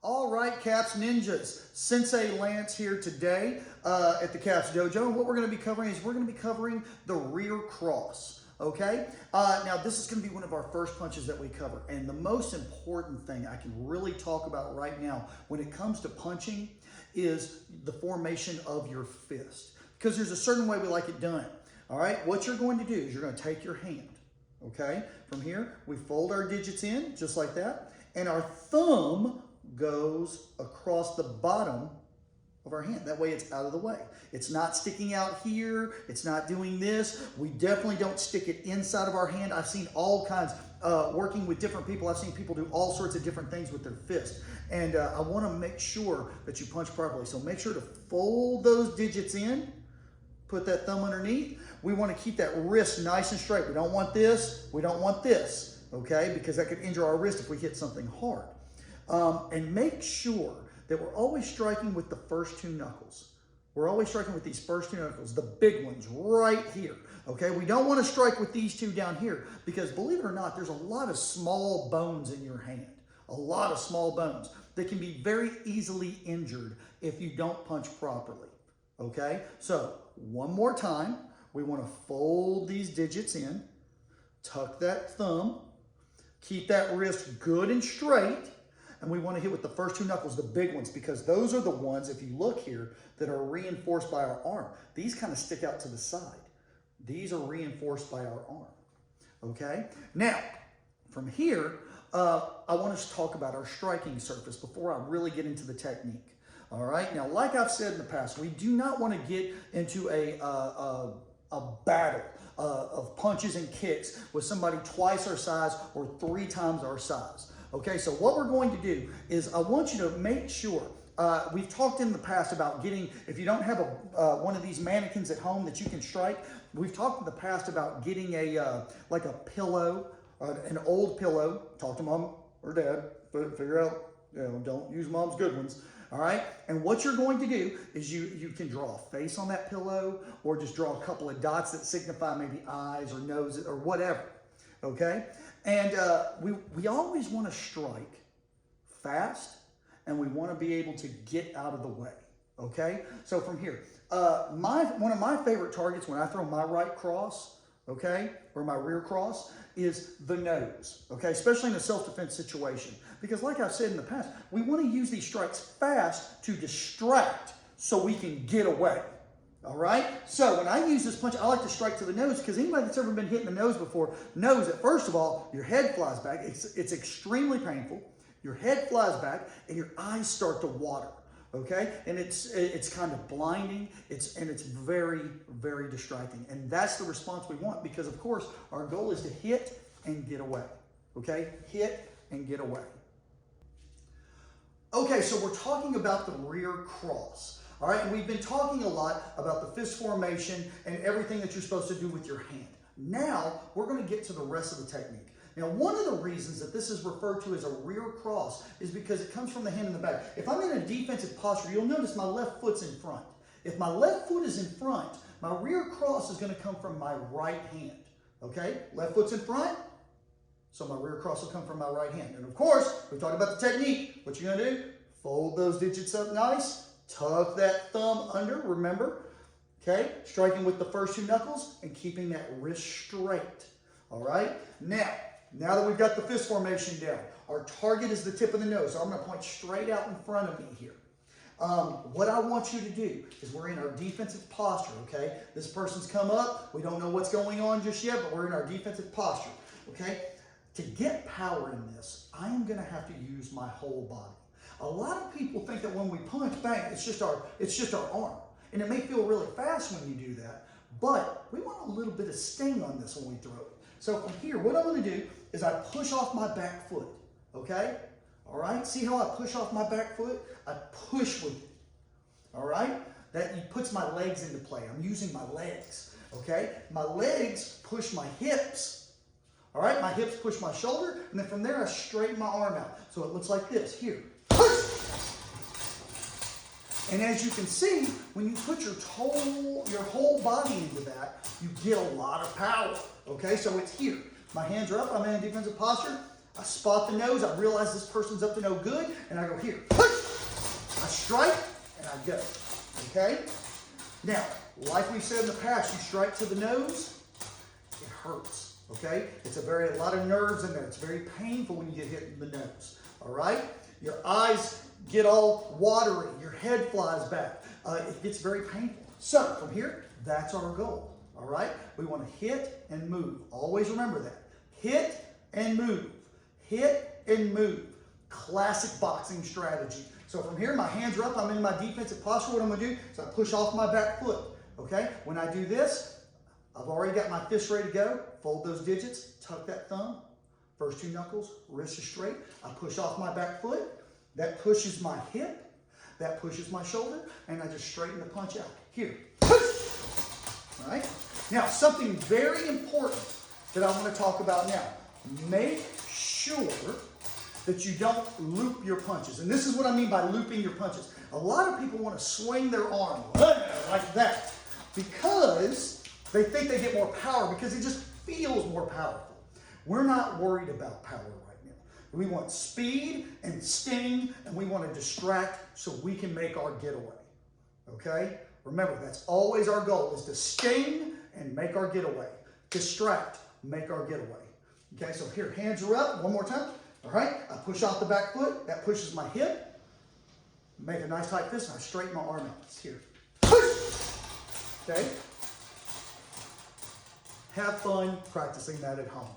All right, Caps Ninjas, Sensei Lance here today at the Caps Dojo. And what we're going to be covering is we're going to be covering the rear cross, okay? Now, this is going to be one of our first punches that we cover. And the most important thing I can really talk about right now when it comes to punching is the formation of your fist. Because there's a certain way we like it done, all right? What you're going to do is you're going to take your hand, okay? From here, we fold our digits in just like that. And our thumb goes across the bottom of our hand. That way it's out of the way. It's not sticking out here. It's not doing this. We definitely don't stick it inside of our hand. I've seen all kinds, working with different people, I've seen people do all sorts of different things with their fist. And I want to make sure that you punch properly. So make sure to fold those digits in, put that thumb underneath. We want to keep that wrist nice and straight. We don't want this. We don't want this, okay? Because that could injure our wrist if we hit something hard. And make sure that we're always striking with the first two knuckles. We're always striking with these first two knuckles, the big ones right here, okay? We don't want to strike with these two down here because, believe it or not, there's a lot of small bones in your hand, a lot of small bones that can be very easily injured if you don't punch properly, okay? So one more time, we want to fold these digits in, tuck that thumb, keep that wrist good and straight. And we want to hit with the first two knuckles, the big ones, because those are the ones, if you look here, that are reinforced by our arm. These kind of stick out to the side. These are reinforced by our arm, okay? Now, from here, I want us to talk about our striking surface before I really get into the technique, all right? Now, like I've said in the past, we do not want to get into a battle of punches and kicks with somebody twice our size or 3 times our size. Okay, so what we're going to do is I want you to make sure, we've talked in the past about getting, if you don't have one of these mannequins at home that you can strike, we've talked in the past about getting like a pillow, an old pillow, talk to mom or dad, figure out, don't use mom's good ones, all right? And what you're going to do is you can draw a face on that pillow or just draw a couple of dots that signify maybe eyes or noses or whatever, okay? And we always want to strike fast, and we want to be able to get out of the way, okay? So from here, one of my favorite targets when I throw my right cross, okay, or my rear cross, is the nose, okay? Especially in a self-defense situation. Because like I've said in the past, we want to use these strikes fast to distract so we can get away. All right, so when I use this punch, I like to strike to the nose because anybody that's ever been hit in the nose before knows that, first of all, your head flies back. It's extremely painful. Your head flies back and your eyes start to water, okay? And it's kind of blinding, and it's very, very distracting. And that's the response we want because, of course, our goal is to hit and get away, okay? Hit and get away. Okay, so we're talking about the rear cross. All right, and we've been talking a lot about the fist formation and everything that you're supposed to do with your hand. Now, we're going to get to the rest of the technique. Now, one of the reasons that this is referred to as a rear cross is because it comes from the hand in the back. If I'm in a defensive posture, you'll notice my left foot's in front. If my left foot is in front, my rear cross is going to come from my right hand. Okay, left foot's in front, so my rear cross will come from my right hand. And of course, we've talked about the technique. What you're going to do, fold those digits up nice. Tuck that thumb under, remember, okay? Striking with the first two knuckles and keeping that wrist straight, all right? Now that we've got the fist formation down, our target is the tip of the nose. So I'm going to point straight out in front of me here. What I want you to do is we're in our defensive posture, okay? This person's come up. We don't know what's going on just yet, but we're in our defensive posture, okay? To get power in this, I am going to have to use my whole body. A lot of people think that when we punch, bang, it's just our arm. And it may feel really fast when you do that, but we want a little bit of sting on this when we throw it. So from here, what I'm going to do is I push off my back foot, okay? All right, see how I push off my back foot? I push with it, all right? That puts my legs into play. I'm using my legs, okay? My legs push my hips, all right? My hips push my shoulder, and then from there, I straighten my arm out. So it looks like this, here. And as you can see, when you put your whole body into that, you get a lot of power, okay? So it's here. My hands are up, I'm in a defensive posture. I spot the nose, I realize this person's up to no good, and I go here, push! I strike, and I go, okay? Now, like we said in the past, you strike to the nose, it hurts, okay? It's a lot of nerves in there. It's very painful when you get hit in the nose, all right? Your eyes get all watery, your head flies back. It gets very painful. So, from here, that's our goal, all right? We want to hit and move. Always remember that. Hit and move. Hit and move. Classic boxing strategy. So from here, my hands are up. I'm in my defensive posture. What I'm going to do is I push off my back foot. Okay? When I do this, I've already got my fist ready to go. Fold those digits. Tuck that thumb. First two knuckles. Wrist is straight. I push off my back foot. That pushes my hip. That pushes my shoulder. And I just straighten the punch out. Here. Push! All right? Now, something very important that I want to talk about now. Make sure that you don't loop your punches. And this is what I mean by looping your punches. A lot of people want to swing their arm like that because they think they get more power because it just feels more powerful. We're not worried about power right now. We want speed and sting, and we want to distract so we can make our getaway. Okay? Remember, that's always our goal, is to sting and make our getaway. Distract, make our getaway. Okay, so here, hands are up, one more time. All right, I push off the back foot, that pushes my hip. Make a nice tight fist, and I straighten my arm out. It's here. Push! Okay? Have fun practicing that at home.